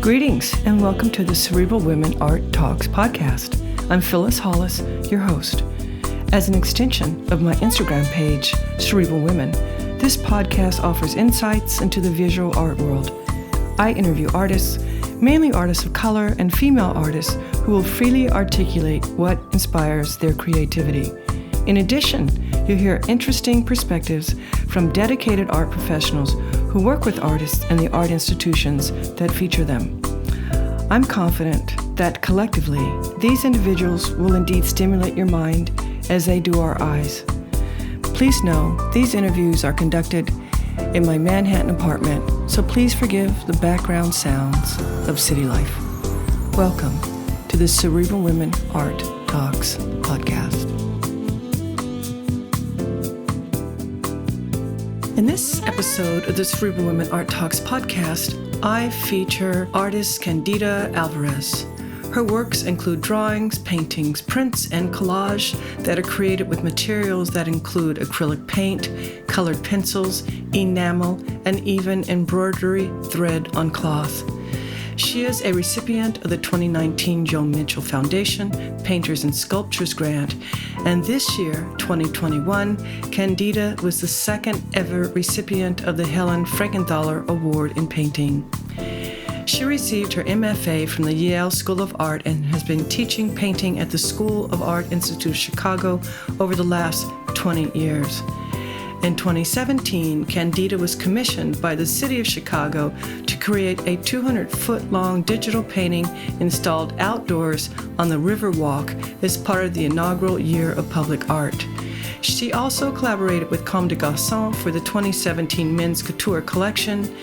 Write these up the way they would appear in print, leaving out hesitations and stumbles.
Greetings and welcome to the Cerebral Women Art Talks podcast. I'm Phyllis Hollis, your host. As an extension of my Instagram page, Cerebral Women, this podcast offers insights into the visual art world. I interview artists, mainly artists of color and female artists who will freely articulate what inspires their creativity. In addition, you'll hear interesting perspectives from dedicated art professionals who work with artists and the art institutions that feature them. I'm confident that collectively, these individuals will indeed stimulate your mind as they do our eyes. Please know these interviews are conducted in my Manhattan apartment, so please forgive the background sounds of city life. Welcome to the Cerebral Women Art Talks podcast. In this episode of the Cerebral Women Art Talks podcast, I feature artist Candida Alvarez. Her works include drawings, paintings, prints, and collage that are created with materials that include acrylic paint, colored pencils, enamel, and even embroidery thread on cloth. She is a recipient of the 2019 Joe Mitchell Foundation Painters and Sculptures Grant, and this year, 2021, Candida was the second ever recipient of the Helen Frankenthaler Award in Painting. She received her MFA from the Yale School of Art and has been teaching painting at the School of Art Institute of Chicago over the last 20 years. In 2017, Candida was commissioned by the City of Chicago to create a 200-foot-long digital painting installed outdoors on the Riverwalk as part of the inaugural Year of Public Art. She also collaborated with Comme des Garçons for the 2017 Men's Couture collection,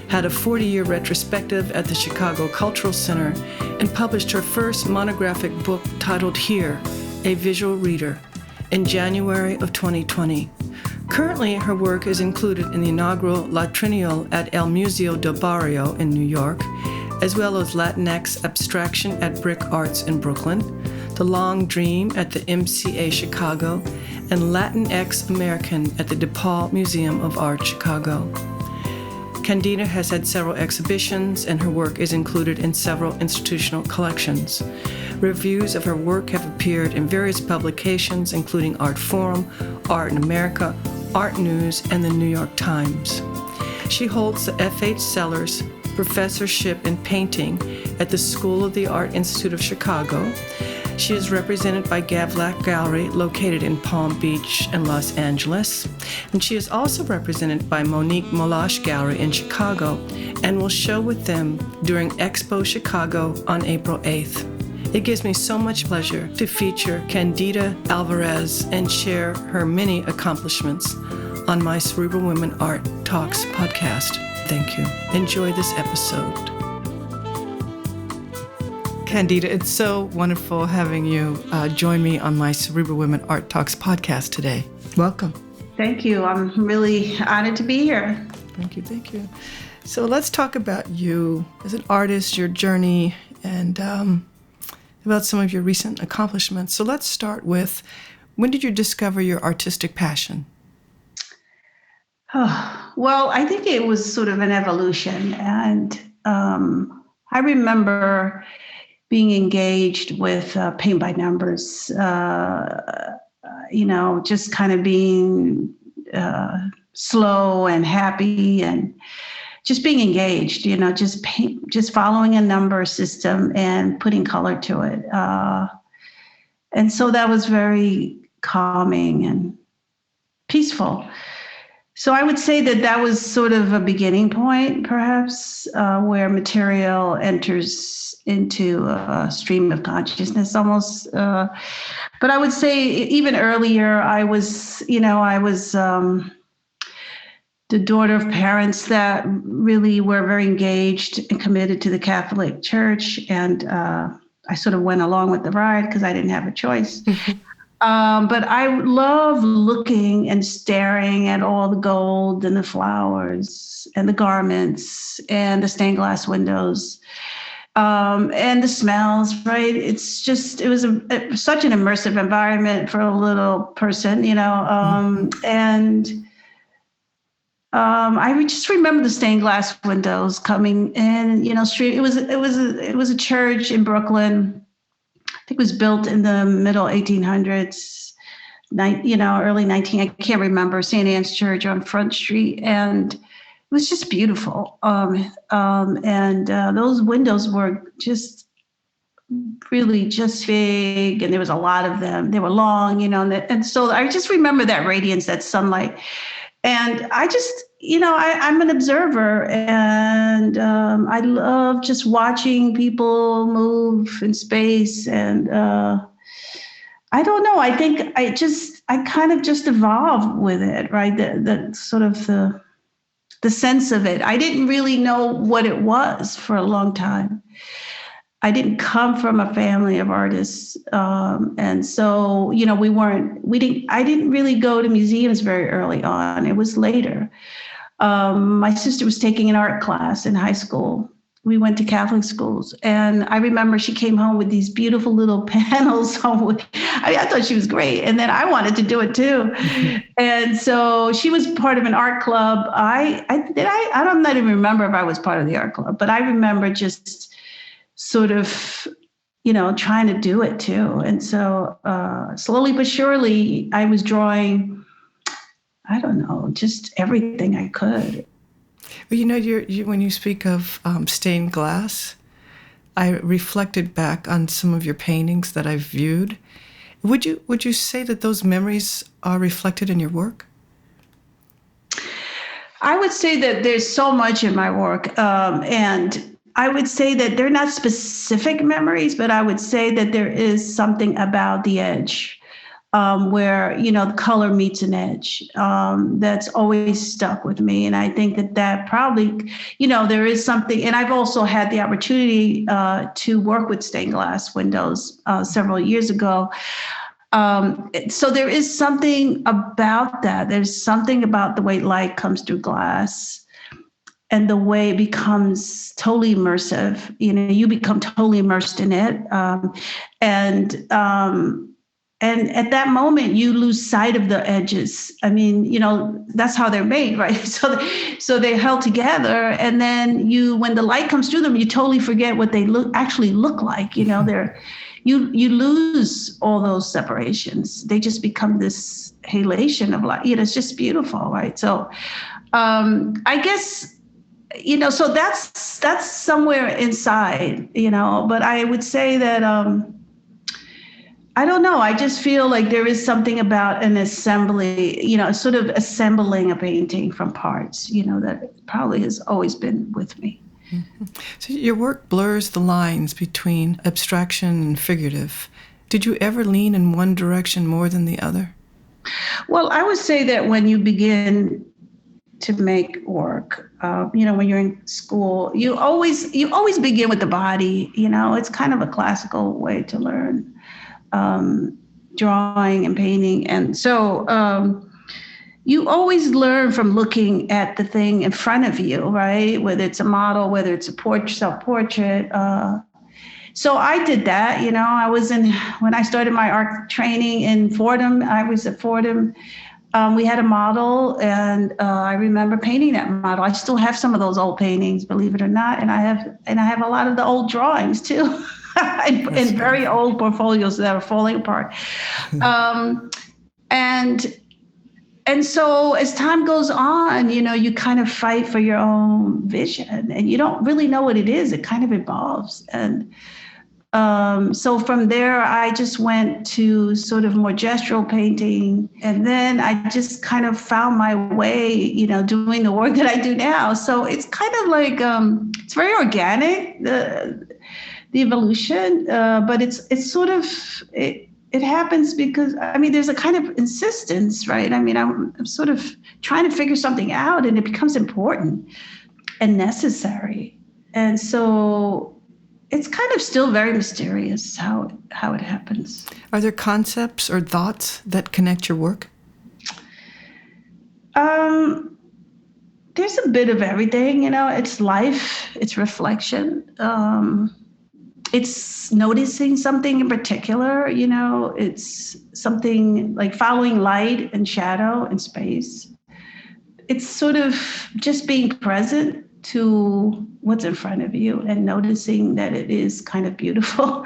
had a 40-year retrospective at the Chicago Cultural Center, and published her first monographic book titled Here, A Visual Reader, in January of 2020. Currently, her work is included in the inaugural La Triennale at El Museo del Barrio in New York, as well as Latinx Abstraction at Brick Arts in Brooklyn, The Long Dream at the MCA Chicago, and Latinx American at the DePaul Museum of Art Chicago. Candida has had several exhibitions, and her work is included in several institutional collections. Reviews of her work have appeared in various publications, including Art Forum, Art in America, Art News, and the New York Times. She holds the F.H. Sellers Professorship in Painting at the School of the Art Institute of Chicago. She is represented by GAVLAK Gallery located in Palm Beach and Los Angeles. And she is also represented by Monique Meloche Gallery in Chicago and will show with them during Expo Chicago on April 8th. It gives me so much pleasure to feature Candida Alvarez and share her many accomplishments on my Cerebral Women Art Talks podcast. Thank you. Enjoy this episode. Candida, it's so wonderful having you join me on my Cerebral Women Art Talks podcast today. Welcome. Thank you. I'm really honored to be here. Thank you. So let's talk about you as an artist, your journey, and about some of your recent accomplishments. So let's start with, when did you discover your artistic passion? Well, I think it was sort of an evolution. And I remember being engaged with paint by numbers, just kind of being slow and happy and just being engaged, just following a number system and putting color to it. And so that was very calming and peaceful. So I would say that was sort of a beginning point, perhaps, where material enters into a stream of consciousness almost. But I would say even earlier, I was the daughter of parents that really were very engaged and committed to the Catholic Church. And I sort of went along with the ride because I didn't have a choice. But I love looking and staring at all the gold and the flowers and the garments and the stained glass windows and the smells, right? It was such an immersive environment for a little person, and just remember the stained glass windows coming in, street. It was a church in Brooklyn. I think it was built in the middle 1800s, early 19, I can't remember, St. Anne's Church on Front Street. And it was just beautiful. And those windows were just really just big, and there was a lot of them. They were long, and so I just remember that radiance, that sunlight. And I just, I'm an observer, and I love just watching people move in space. And I don't know, I think I kind of just evolved with it, right? The sort of the sense of it. I didn't really know what it was for a long time. I didn't come from a family of artists. And so, I didn't really go to museums very early on. It was later. My sister was taking an art class in high school. We went to Catholic schools. And I remember she came home with these beautiful little panels. I thought she was great. And then I wanted to do it too. And so she was part of an art club. I don't even remember if I was part of the art club, but I remember just sort of, trying to do it too. And so slowly but surely I was drawing, I don't know, just everything I could. Well, when you speak of stained glass, I reflected back on some of your paintings that I've viewed. Would you say that those memories are reflected in your work? I would say that there's so much in my work, and I would say that they're not specific memories, but I would say that there is something about the edge, where, the color meets an edge, that's always stuck with me. And I think that probably, there is something, and I've also had the opportunity to work with stained glass windows several years ago. So there is something about that. There's something about the way light comes through glass, and the way it becomes totally immersive. You become totally immersed in it. And at that moment, you lose sight of the edges. I mean, that's how they're made, right? So they're held together. And then when the light comes through them, you totally forget what they actually look like. You lose all those separations. They just become this halation of light. It's just beautiful, right? So I guess, so that's somewhere inside, but I would say that, I don't know. I just feel like there is something about an assembly, sort of assembling a painting from parts, that probably has always been with me. Mm-hmm. So your work blurs the lines between abstraction and figurative. Did you ever lean in one direction more than the other? Well, I would say that when you begin to make work, when you're in school, you always begin with the body. It's kind of a classical way to learn drawing and painting. And so you always learn from looking at the thing in front of you, right? Whether it's a model, whether it's a self-portrait. So I did that. When I started my art training in Fordham, I was at Fordham. We had a model, and I remember painting that model. I still have some of those old paintings, believe it or not, and I have a lot of the old drawings too. in very old portfolios that are falling apart. And so as time goes on, you kind of fight for your own vision, and you don't really know what it is. It kind of evolves. And so from there, I just went to sort of more gestural painting. And then I just kind of found my way, doing the work that I do now. So it's kind of like, it's very organic, the evolution, but it's sort of, it happens because, there's a kind of insistence, right? I'm sort of trying to figure something out, and it becomes important and necessary. And so it's kind of still very mysterious how it happens. Are there concepts or thoughts that connect your work? There's a bit of everything, it's life, it's reflection. It's noticing something in particular, it's something like following light and shadow and space. it's sort of just being present to what's in front of you and noticing that it is kind of beautiful.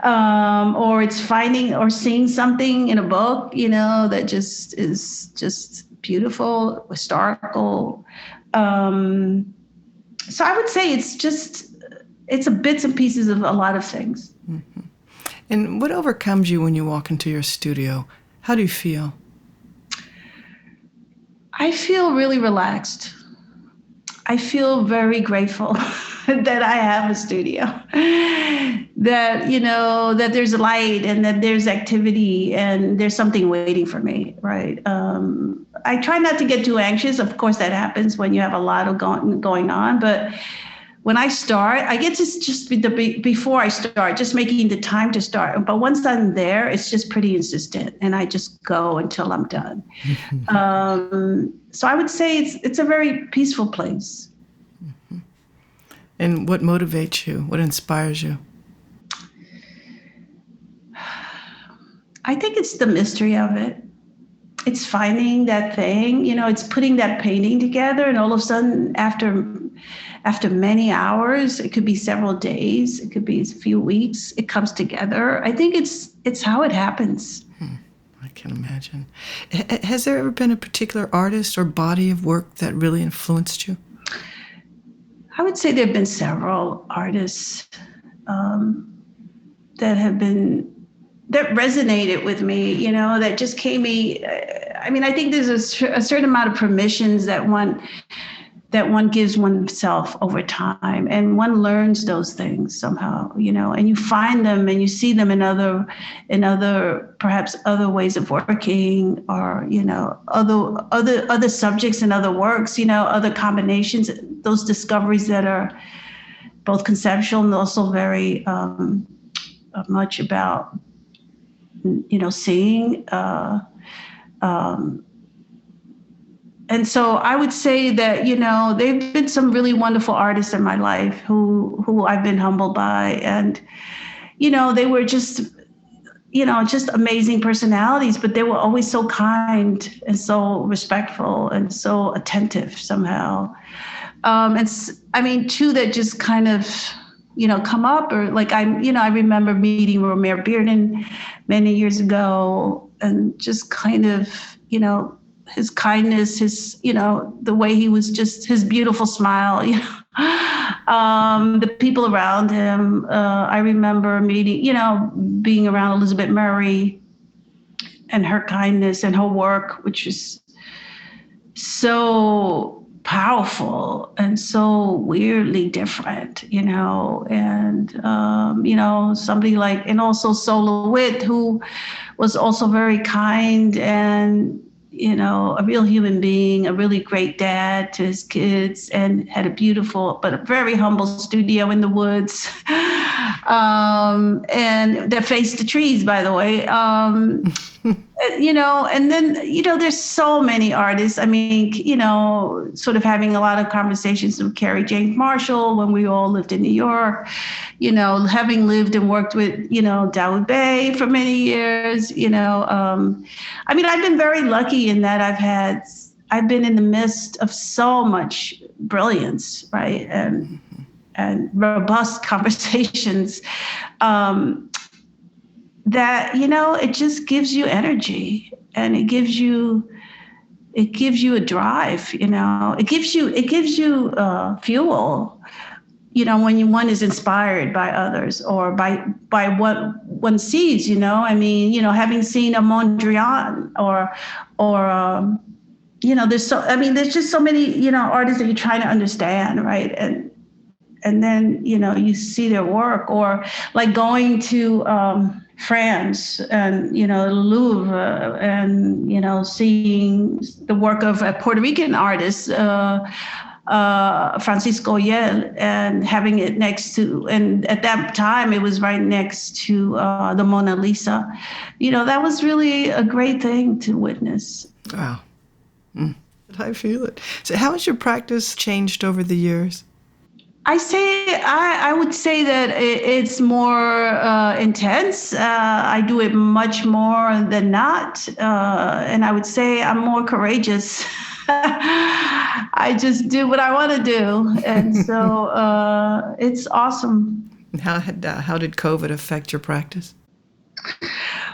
Or it's finding or seeing something in a book, that just is just beautiful, historical. So I would say it's a bits and pieces of a lot of things. Mm-hmm. And what overcomes you when you walk into your studio? How do you feel? I feel really relaxed. I feel very grateful that I have a studio, that, that there's light and that there's activity and there's something waiting for me, right? I try not to get too anxious. Of course, that happens when you have a lot of going on. But when I start, I get to just before I start, just making the time to start. But once I'm there, it's just pretty insistent, and I just go until I'm done. So I would say it's a very peaceful place. Mm-hmm. And what motivates you? What inspires you? I think it's the mystery of it. It's finding that thing, it's putting that painting together, and all of a sudden, after many hours, it could be several days, it could be a few weeks, it comes together. I think it's how it happens. I can imagine. Has there ever been a particular artist or body of work that really influenced you? I would say there have been several artists that resonated with me, that just gave me, I think there's a certain amount of permissions that one gives oneself over time, and one learns those things somehow, and you find them and you see them in other perhaps other ways of working, or, other subjects and other works, other combinations, those discoveries that are both conceptual and also very much about, seeing. And so I would say that, there've been some really wonderful artists in my life who I've been humbled by. And, they were just amazing personalities, but they were always so kind and so respectful and so attentive somehow. Two that just kind of, come up, or like I remember meeting Romare Bearden many years ago, and just kind of, his kindness, his, the way he was, just his beautiful smile, the people around him. I remember meeting, being around Elizabeth Murray and her kindness and her work, which is so powerful and so weirdly different, and, somebody like, and also Sol LeWitt, who was also very kind and, a real human being, a really great dad to his kids, and had a beautiful but a very humble studio in the woods, and that faced the trees, by the way. And then, there's so many artists. Sort of having a lot of conversations with Carrie James Marshall when we all lived in New York, having lived and worked with, Daoud Bey for many years, I've been very lucky in that I've been in the midst of so much brilliance, right? And robust conversations, that, it just gives you energy, and it gives you a drive, it gives you fuel, when one is inspired by others or by what one sees, having seen a Mondrian or there's just so many, artists that you're trying to understand, right? And then, you see their work, or like going to France and, the Louvre, and, seeing the work of a Puerto Rican artist, Francisco Yel, and having it next to, and at that time it was right next to the Mona Lisa. That was really a great thing to witness. Wow. I feel it. So how has your practice changed over the years? I would say that it's more intense. I do it much more than not. And I would say I'm more courageous I just do what I want to do. And so it's awesome. How did COVID affect your practice?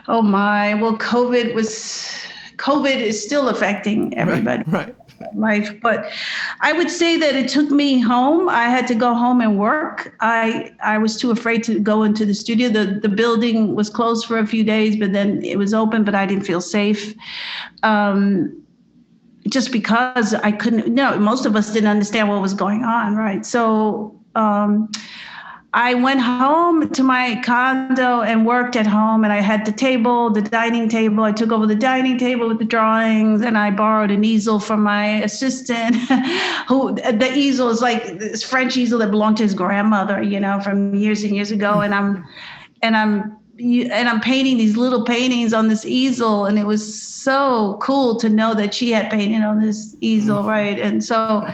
Oh my. Well, COVID is still affecting everybody. Right. Life, but I would say that it took me home. I had to go home and work. I was too afraid to go into the studio. The building was closed for a few days, but then it was open, but I didn't feel safe. Just because I couldn't, most of us didn't understand what was going on, right? So I went home to my condo and worked at home, and I had the dining table. I took over the dining table with the drawings, and I borrowed an easel from my assistant, the easel is like this French easel that belonged to his grandmother, from years and years ago. And I'm painting these little paintings on this easel, and it was so cool to know that she had painted on this easel, right? And so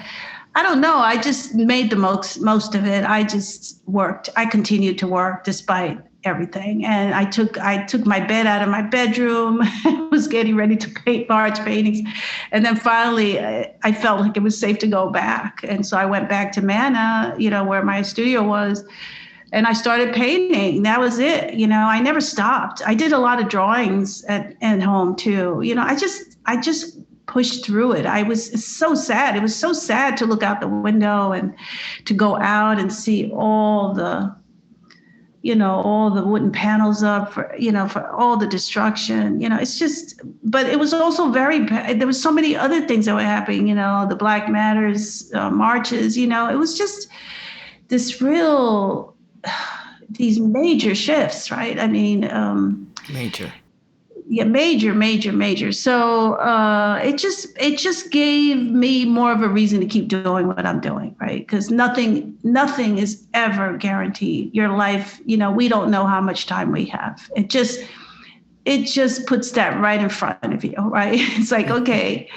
I don't know. I just made the most of it. I just worked. I continued to work despite everything. And I took my bed out of my bedroom. I was getting ready to paint large paintings. And then finally, I felt like it was safe to go back. And so I went back to Mana, where my studio was. And I started painting. That was it. I never stopped. I did a lot of drawings at home too. I just pushed through it. It's so sad. It was so sad to look out the window and to go out and see all the wooden panels up for all the destruction. It's just, but it was also there was so many other things that were happening, the Black Matters marches, it was just this these major shifts, right? I mean, Major. Yeah, major. So it just gave me more of a reason to keep doing what I'm doing, right? Because nothing is ever guaranteed. Your life, we don't know how much time we have. It just puts that right in front of you, right? It's like, okay,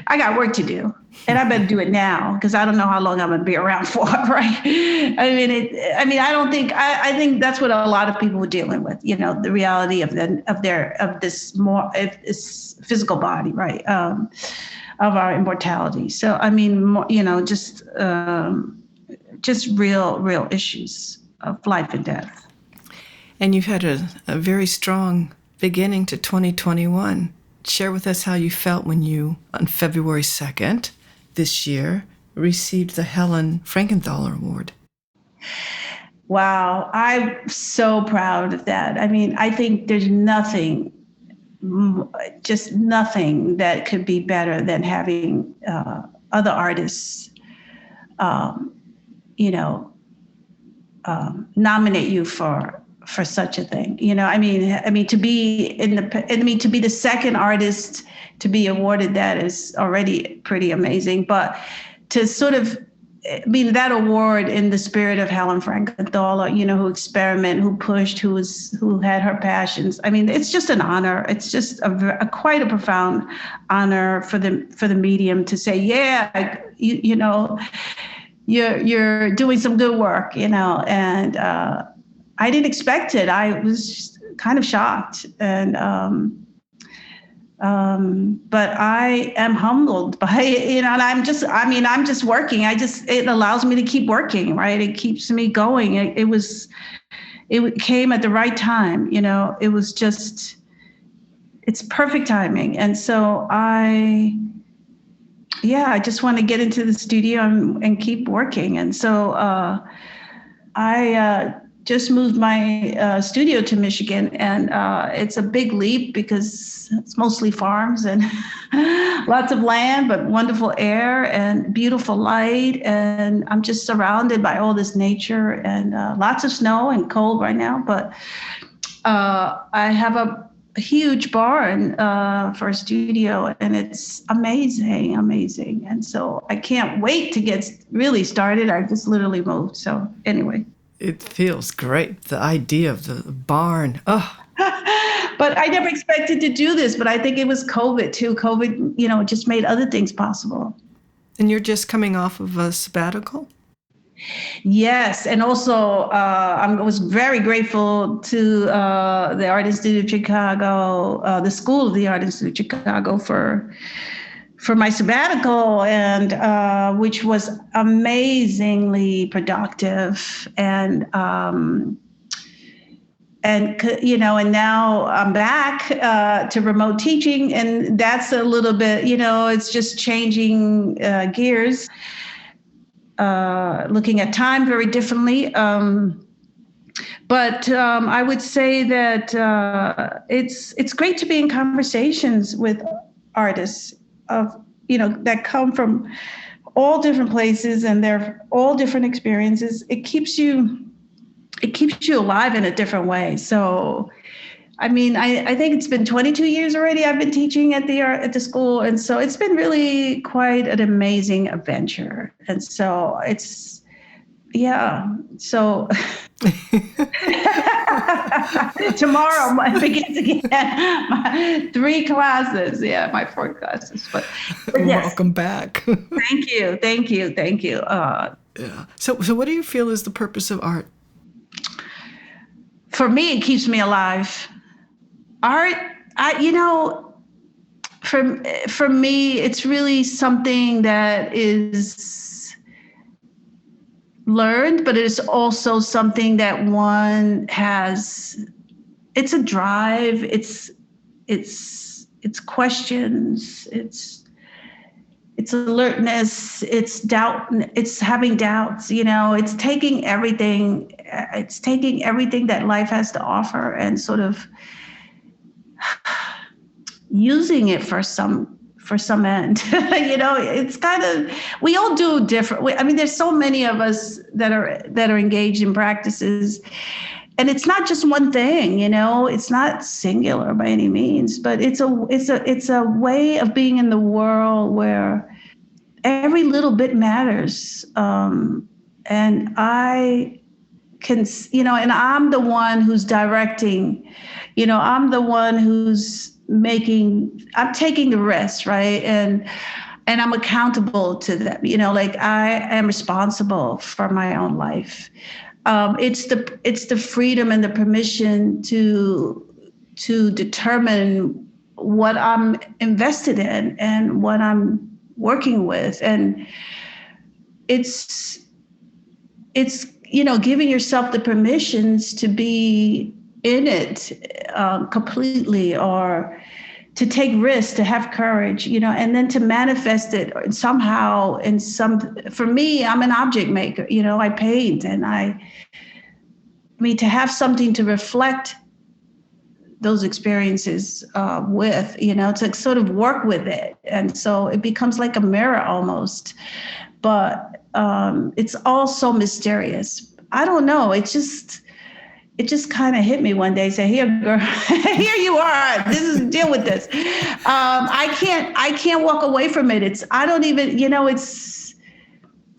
I got work to do, and I better do it now because I don't know how long I'm going to be around for, right? I think that's what a lot of people are dealing with, the reality of this physical body, right? Of our immortality. So, just real issues of life and death. And you've had a very strong beginning to 2021. Share with us how you felt when you, on February 2nd this year, received the Helen Frankenthaler Award. Wow, I'm so proud of that. I think there's nothing that could be better than having other artists, nominate you for such a thing, to be to be the second artist to be awarded that is already pretty amazing. But to sort of that award in the spirit of Helen Frankenthaler, who experimented, who pushed, who had her passions. It's just an honor. It's just quite a profound honor for the medium to say, yeah, you're doing some good work, and I didn't expect it. I was kind of shocked, and but I am humbled by it, and I'm just working. It allows me to keep working, right? It keeps me going. It came at the right time, it was just, it's perfect timing. And so I just want to get into the studio and keep working. And so I just moved my studio to Michigan, and it's a big leap because it's mostly farms and lots of land, but wonderful air and beautiful light. And I'm just surrounded by all this nature and lots of snow and cold right now. But I have a huge barn for a studio, and it's amazing. And so I can't wait to get really started. I just literally moved. So anyway. It feels great, the idea of the barn. Oh. But I never expected to do this, but I think it was COVID too. COVID, just made other things possible. And you're just coming off of a sabbatical? Yes, and also I was very grateful to the Art Institute of Chicago, the School of the Art Institute of Chicago for for my sabbatical, and which was amazingly productive. And and now I'm back to remote teaching, and that's a little bit, it's just changing gears, looking at time very differently. But I would say that it's great to be in conversations with artists that come from all different places, and they're all different experiences. It keeps you alive in a different way. So, I mean, I think it's been 22 years already I've been teaching at the school. And so it's been really quite an amazing adventure. And so so tomorrow begins again, my 3 classes. Yeah, my 4 classes. But yes. Welcome back. Thank you. Yeah. So what do you feel is the purpose of art? For me, it keeps me alive. Art, for me, it's really something that is learned, but it is also something that one has. It's a drive. It's questions. It's alertness. It's doubt. It's having doubts. It's taking everything. It's taking everything that life has to offer and sort of using it for some end. It's kind of, we all do different. There's so many of us that are engaged in practices, and it's not just one thing. It's not singular by any means, but it's a way of being in the world where every little bit matters. And I can, and I'm the one who's directing, I'm the one who's I'm taking the risk, right? And I'm accountable to them, I am responsible for my own life. It's the freedom and the permission to determine what I'm invested in and what I'm working with. And it's giving yourself the permissions to be in it completely, or to take risks, to have courage, and then to manifest it somehow for me, I'm an object maker, I paint, and to have something to reflect those experiences with, to sort of work with it. And so it becomes like a mirror almost, but it's all so mysterious. I don't know. It just kind of hit me one day. Say, here, girl, here you are. Deal with this. I can't walk away from it. I don't even,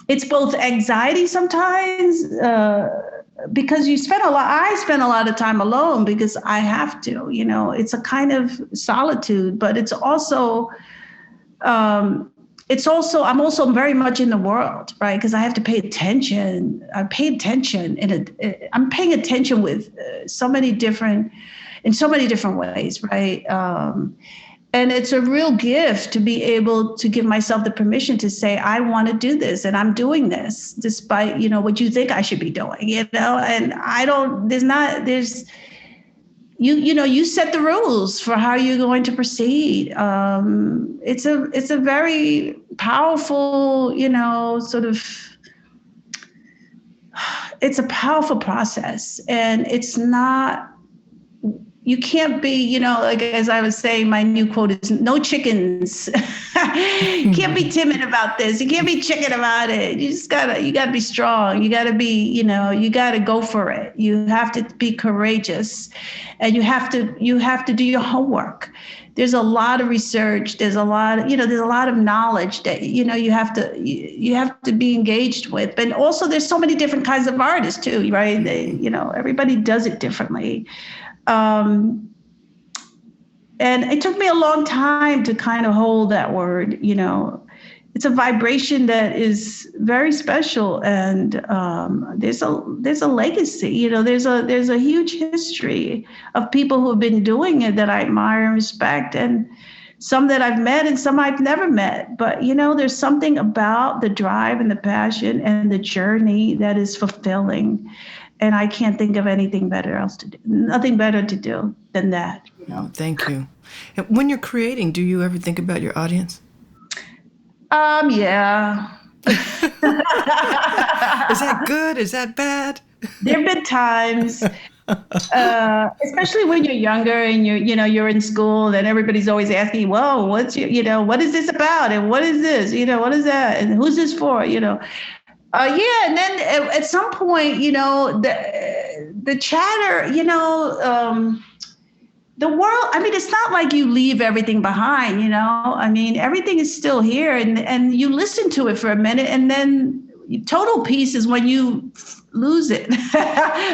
it's both anxiety sometimes, because I spend a lot of time alone because I have to, it's a kind of solitude, but it's also, I'm also very much in the world, right? Because I have to pay attention. I'm paying attention with in so many different ways, right? And it's a real gift to be able to give myself the permission to say, I want to do this, and I'm doing this despite, what you think I should be doing, and you set the rules for how you're going to proceed. It's a very powerful, it's a powerful process, and it's not, you can't be, as I was saying, my new quote is no chickens. You can't be timid about this. You can't be chicken about it. You gotta be strong. You gotta be, you gotta go for it. You have to be courageous, and you have to do your homework. There's a lot of research. There's a lot of knowledge that, you have to be engaged with. But also there's so many different kinds of artists too, right? Everybody does it differently. And it took me a long time to kind of hold that word. It's a vibration that is very special, and there's a legacy. There's a huge history of people who have been doing it that I admire and respect. And some that I've met and some I've never met. But, there's something about the drive and the passion and the journey that is fulfilling. And I can't think of anything better else to do, nothing better to do than that. Thank you. And when you're creating, do you ever think about your audience? Yeah. Is that good? Is that bad? There have been times, especially when you're younger and you're in school and everybody's always asking, "Whoa, what is this about? And what is this? What is that? And who's this for?" And then at some point, the chatter, the world, it's not like you leave everything behind, everything is still here, and you listen to it for a minute, and then total peace is when you lose it,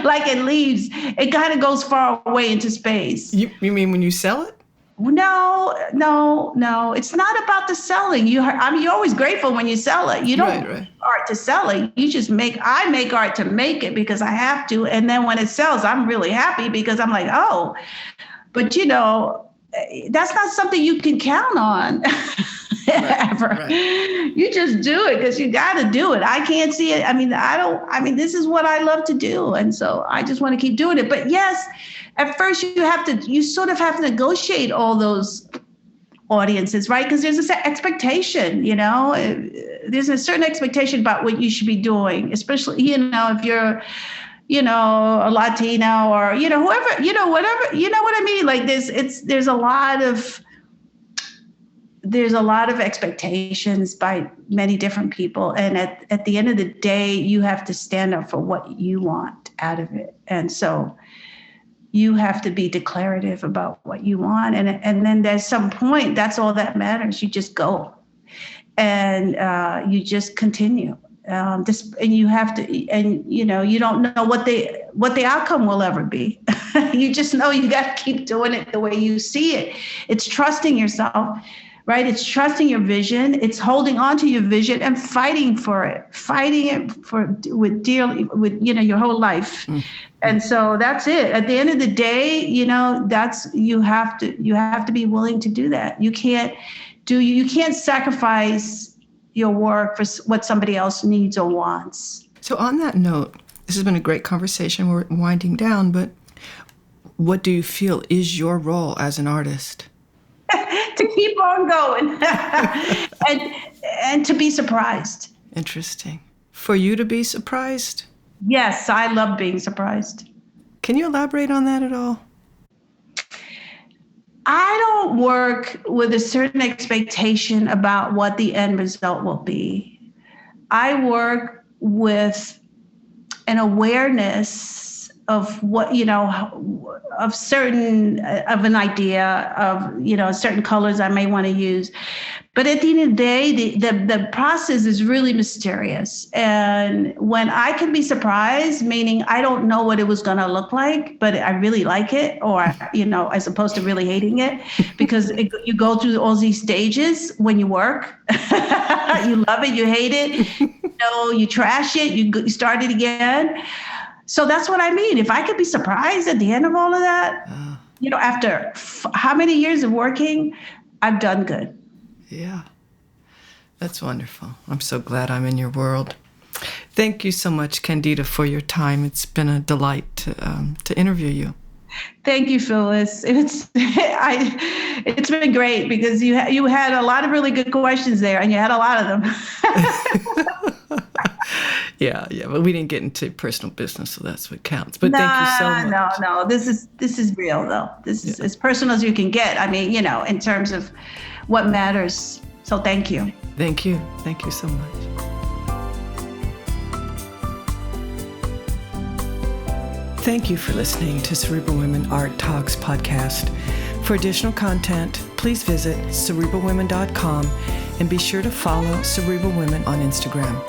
like it leaves. It kind of goes far away into space. You mean when you sell it? No. It's not about the selling. You're always grateful when you sell it. You don't make art to sell it. You just I make art to make it because I have to. And then when it sells, I'm really happy because I'm like, oh, but that's not something you can count on ever. Right. You just do it because you got to do it. I can't see it. This is what I love to do. And so I just want to keep doing it. But yes, at first you sort of have to negotiate all those audiences, right? Because there's this expectation, there's a certain expectation about what you should be doing, especially, if you're, a Latino or, whoever, whatever, you know what I mean? Like there's a lot of expectations by many different people. And at the end of the day, you have to stand up for what you want out of it. And so you have to be declarative about what you want. And then there's some point, that's all that matters. You just go and you just continue. And you have to, and you don't know what the outcome will ever be. You just know you got to keep doing it the way you see it. It's trusting yourself, right? It's trusting your vision. It's holding on to your vision and fighting it with your whole life. Mm. And so that's it. At the end of the day, you have to be willing to do that. You can't sacrifice your work for what somebody else needs or wants. So on that note, this has been a great conversation. We're winding down, but what do you feel is your role as an artist? To keep on going and to be surprised. Interesting. For you to be surprised? Yes, I love being surprised. Can you elaborate on that at all? I don't work with a certain expectation about what the end result will be. I work with an awareness of what, of an idea of, certain colors I may want to use. But at the end of the day, the process is really mysterious. And when I can be surprised, meaning I don't know what it was going to look like, but I really like it, or, as opposed to really hating it, because you go through all these stages when you work. You love it, you hate it, you trash it, you start it again. So that's what I mean. If I could be surprised at the end of all of that, after how many years of working, I've done good. Yeah, that's wonderful. I'm so glad I'm in your world. Thank you so much, Candida, for your time. It's been a delight to interview you. Thank you, Phyllis. It's been great because you had a lot of really good questions there, and you had a lot of them. Yeah, but we didn't get into personal business, so that's what counts. But thank you so much. No, this is real though. This is as personal as you can get. In terms of what matters. So thank you. Thank you so much. Thank you for listening to Cerebral Women Art Talks podcast. For additional content, please visit cerebralwomen.com and be sure to follow Cerebral Women on Instagram.